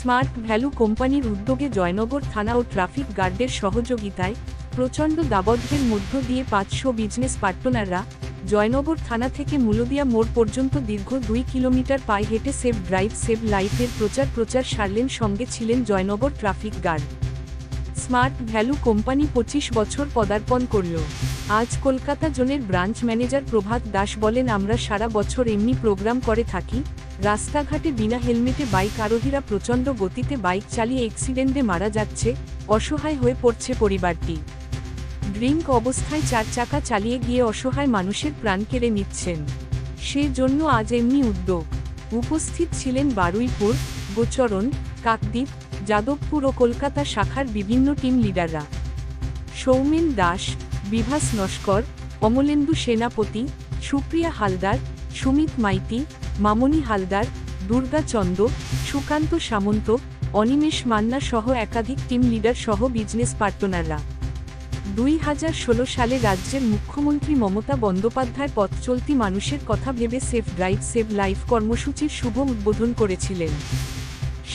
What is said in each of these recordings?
Smart value কোম্পানির উদ্যোগে জয়নগর থানা ও ট্রাফিক গার্ডের সহযোগিতায় প্রচণ্ড দাবদাহের মধ্য দিয়ে 500 বিজনেস পার্টনাররা জয়নগর থানা থেকে মুলদিয়া মোড় পর্যন্ত দীর্ঘ 2 কিলোমিটার পায়ে হেঁটে সেভ ড্রাইভ সেভ লাইফের প্রচার সারলেন। সঙ্গে ছিলেন Joynagar traffic guard. Smart value company 25 বছর পদার্পণ করল। আজ কলকাতা জোনের ব্রাঞ্চ ম্যানেজার প্রভাত দাস বলেন, আমরা সারা বছর এমনি প্রোগ্রাম করে থাকি। রাস্তাঘাটে বিনা হেলমেটে বাইক আরোহীরা প্রচণ্ড গতিতে বাইক চালিয়ে অ্যাক্সিডেন্টে মারা যাচ্ছে, অসহায় হয়ে পড়ছে পরিবারটি। ড্রিঙ্ক অবস্থায় 4 চাকা চালিয়ে গিয়ে অসহায় মানুষের প্রাণ কেড়ে নিচ্ছেন। সে জন্য আজ এমনি উদ্যোগ। উপস্থিত ছিলেন বারুইপুর, গোচরণ, কাকদ্বীপ, যাদবপুর ও কলকাতা শাখার বিভিন্ন টিম লিডাররা। সৌমেন দাস, বিভাস নস্কর, অমলেন্দু সেনাপতি, সুপ্রিয়া হালদার, সুমিত মাইতি, মামনি হালদার, দুর্গা চন্দ, সুকান্ত সামন্ত, অনিমেষ মান্না সহ একাধিক টিম লিডার সহ বিজনেস পার্টনাররা 2016 সালে রাজ্যের মুখ্যমন্ত্রী মমতা বন্দ্যোপাধ্যায় পথ চলতি মানুষের কথা ভেবে সেভ ড্রাইভ সেভ লাইফ কর্মসূচির শুভ উদ্বোধন করেছিলেন।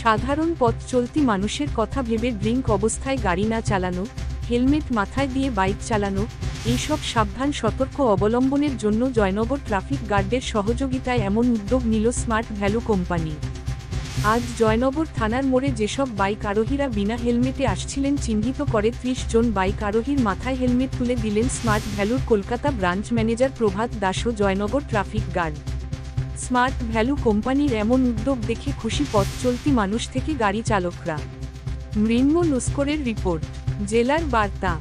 সাধারণ পথ চলতি মানুষের কথা ভেবে ড্রিঙ্ক অবস্থায় গাড়ি না চালানো, হেলমেট মাথায় দিয়ে বাইক চালানো, এইসব সাবধান সতর্ক অবলম্বনের জন্য জয়নগর ট্রাফিক গার্ডের সহযোগিতায় এমন উদ্যোগ নিল স্মার্ট ভ্যালু কোম্পানি। আজ জয়নগর থানার মোড়ে যেসব বাইক আরোহীরা বিনা হেলমেটে আসছিলেন চিহ্নিত করে 30 জন বাইক আরোহীর মাথায় হেলমেট তুলে দিলেন স্মার্ট ভ্যালুর কলকাতা ব্রাঞ্চ ম্যানেজার প্রভাত দাস ও Joynagar traffic guard. Smart value কোম্পানির এমন উদ্যোগ দেখে খুশি পথ চলতি মানুষ থেকে গাড়ি চালকরা। মৃন্ময় নস্করের রিপোর্ট, জেলার বার্তা।